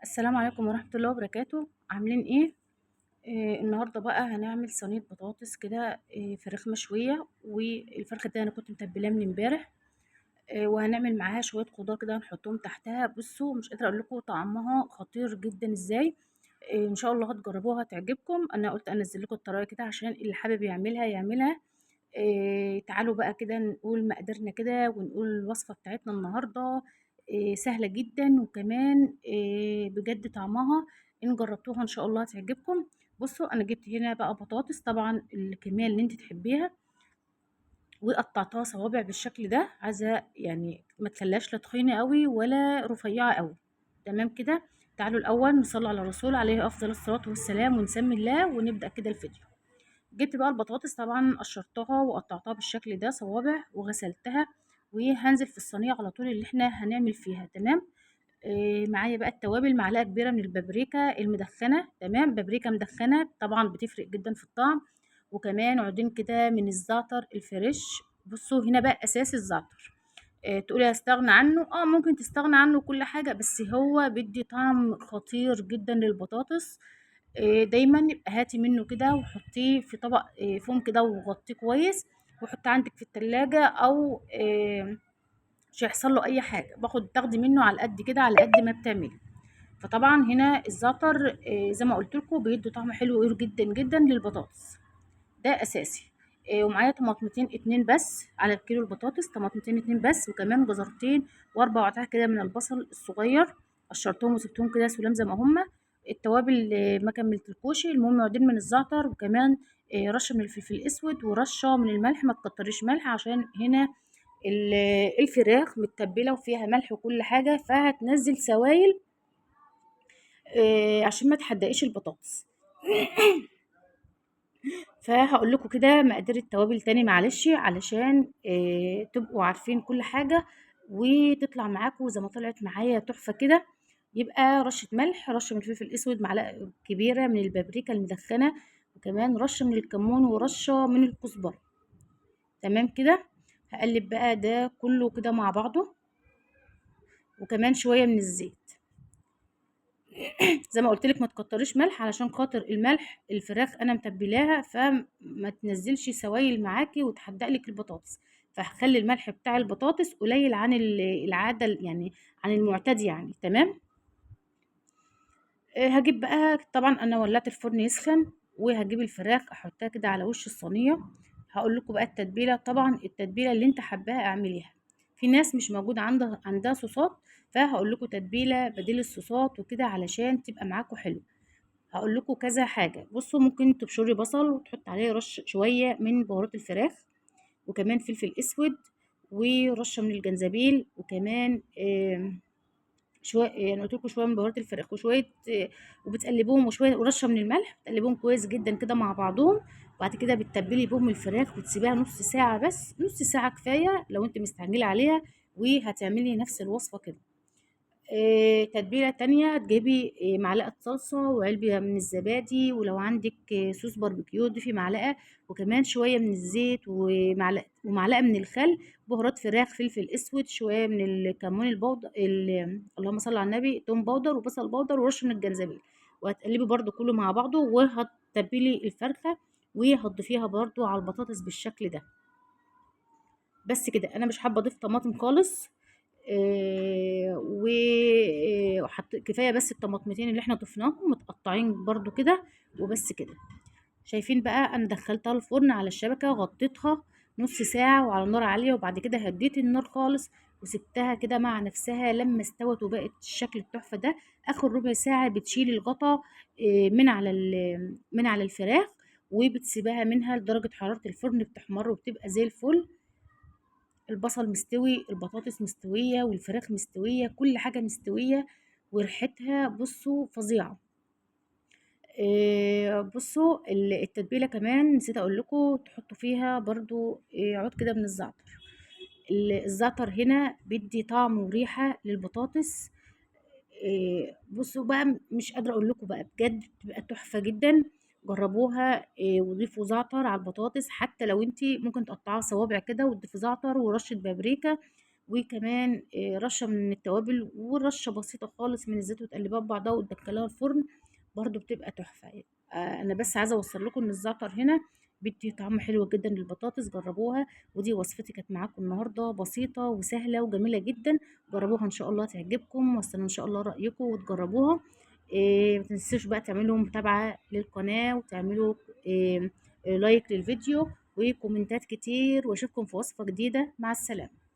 السلام عليكم ورحمة الله وبركاته، عاملين إيه؟ النهارده بقى هنعمل صينية بطاطس كده، فراخ مشوية، والفرخة دي أنا كنت متبلاه من امبارح. وهنعمل معاها شوية خضار كده هنحطهم تحتها. بصوا مش قادرة أقول لكم طعمها خطير جدا إزاي. إن شاء الله هتجربوها هتعجبكم. أنا قلت أنزل لكم الطريقة كده عشان اللي حابب يعملها يعملها. تعالوا بقى كده نقول مقاديرنا كده ونقول الوصفة بتاعتنا النهاردة. سهلة جدا، وكمان بجد طعمها إن جربتوها إن شاء الله هتعجبكم. بصوا أنا جبت هنا بقى بطاطس، طبعا الكمية اللي انت تحبيها، وقطعتها صوابع بالشكل ده. عايزة يعني ما تخليهاش لا تخينة قوي ولا رفيعة قوي. تمام كده. تعالوا الأول نصلي على الرسول عليه أفضل الصلاة والسلام ونسمي الله ونبدأ كده الفيديو. جبت بقى البطاطس، طبعا قشرتها وقطعتها بالشكل ده صوابع وغسلتها، وهنزل في الصينيه على طول اللي احنا هنعمل فيها. تمام. معايا بقى التوابل، معلقه كبيره من البابريكا المدخنه، تمام، بابريكا مدخنه طبعا بتفرق جدا في الطعم. وكمان عودين كده من الزعتر الفريش. بصوا هنا بقى اساس الزعتر. تقولي هستغنى عنه، ممكن تستغنى عنه كل حاجه، بس هو بيدي طعم خطير جدا للبطاطس. دايما يبقى هاتي منه كده وحطيه في طبق فوم كده وغطيه كويس، وحطيه عندك في التلاجة، او مش هيحصل له اي حاجه. تاخدي منه على قد كده على قد ما بتعملي. فطبعا هنا الزعتر زي ما قلت لكم بيدي طعم حلو جدا جدا للبطاطس. ده اساسي. ومعايا طماطمتين اتنين بس على الكيلو البطاطس، طماطمتين اتنين بس، وكمان جزرتين واربع قطع كده من البصل الصغير. قشرتهم وسبتهم كده سلام زي ما هما. التوابل ما كملتلكوش، المهم عودين من الزعتر، وكمان رشه من الفلفل الاسود ورشه من الملح. ما تكتريش ملح عشان هنا الفراخ متبله وفيها ملح وكل حاجه، فهتنزل سوائل عشان ما تحدقيش البطاطس. فهاقول لكم كده مقادير التوابل تاني معلش، علشان تبقوا عارفين كل حاجة، وتطلع معاكم زي ما طلعت معايا تحفة كده. يبقى رشة ملح، رشة من الفلفل الأسود، معلقة كبيرة من البابريكا المدخنة، وكمان رشة من الكمون ورشة من الكزبرة. تمام كده. هقلب بقى ده كله كده مع بعضه، وكمان شوية من الزيت. زي ما قلت لك ما تكتريش ملح، علشان خاطر الملح الفراخ انا متبلاها فما تنزلش سوائل معاكي وتحدق لك البطاطس. فهخلي الملح بتاع البطاطس قليل عن العاده، يعني عن المعتاد يعني. تمام. هجيب بقى، طبعا انا ولعت الفرن يسخن، وهجيب الفراخ احطها كده على وش الصينيه. هقول لكم بقى التتبيله، طبعا التتبيله اللي انت حباها اعمليها. في ناس مش موجود عندها صوصات، فهقول لكم تتبيله بديل الصوصات وكده علشان تبقى معاكم حلو. هقول لكم كذا حاجه. بصوا ممكن تبشري بصل وتحط عليه شويه من بهارات الفراخ، وكمان فلفل اسود، ورشه من الجنزبيل، وكمان شويه يعني قلت لكم شويه من بهارات الفراخ وشويه وبتقلبوهم، وشويه ورشه من الملح، بتقلبوهم كويس جدا كده مع بعضهم. وبعد كده بتتبلي بهم الفراخ وتسيبيها نص ساعه، بس نص ساعه كفايه لو انت مستعجله عليها. وهتعملي نفس الوصفه كده. تتبيلة تانية هتجيبي معلقة صلصة وعلبة من الزبادي، ولو عندك صوص باربيكيو ضيفي معلقة، وكمان شوية من الزيت ومعلقة من الخل، بهارات فراخ، فلفل اسود، شوية من الكمون البودر، اللهم صل على النبي، توم باودر وبصل باودر ورش من الجنزبيل. وهتقلبي برضو كله مع بعضه، وهتتبلي الفرخة وهتضيفيها برضو على البطاطس بالشكل ده. بس كده، انا مش حابة اضيف طماطم خالص. وحط كفايه بس الطماطمتين اللي احنا ضفناهم متقطعين برضو كده. وبس كده. شايفين بقى انا دخلتها الفرن على الشبكه، غطيتها نص ساعه وعلى نار عاليه، وبعد كده هديت النار خالص وسبتها كده مع نفسها لما استوت وبقت الشكل التحفه ده. اخر ربع ساعه بتشيلي الغطا من على الفراخ، وبتسيبها منها لدرجه حراره الفرن بتحمر وبتبقى زي الفل. البصل مستوي، البطاطس مستوية، والفراخ مستوية، كل حاجة مستوية. وريحتها بصوا فظيعة. بصوا التتبيلة كمان نسيت اقول لكم تحطوا فيها برضو عود كده من الزعتر. الزعتر هنا بيدي طعم وريحة للبطاطس. بصوا بقى مش قادرة اقول لكم بقى بجد بتبقى تحفة جدا. جربوها. وضيفوا زعتر على البطاطس، حتى لو انتي ممكن تقطعوها صوابع كده وتضيفي زعتر ورشة بابريكا وكمان رشه من التوابل ورشه بسيطه خالص من الزيت، وتقلبها ببعضها وتدخليها الفرن برضو بتبقى تحفه. انا بس عايزه اوصل لكم ان الزعتر هنا بيدي طعم حلو جدا للبطاطس، جربوها. ودي وصفتي كانت معاكم النهارده، بسيطه وسهله وجميله جدا. جربوها ان شاء الله تعجبكم، واستنوا ان شاء الله رايكم وتجربوها. ما تنسوش بقى تعملوا متابعه للقناه، وتعملوا إيه لايك للفيديو وكومنتات كتير، واشوفكم في وصفه جديده. مع السلامه.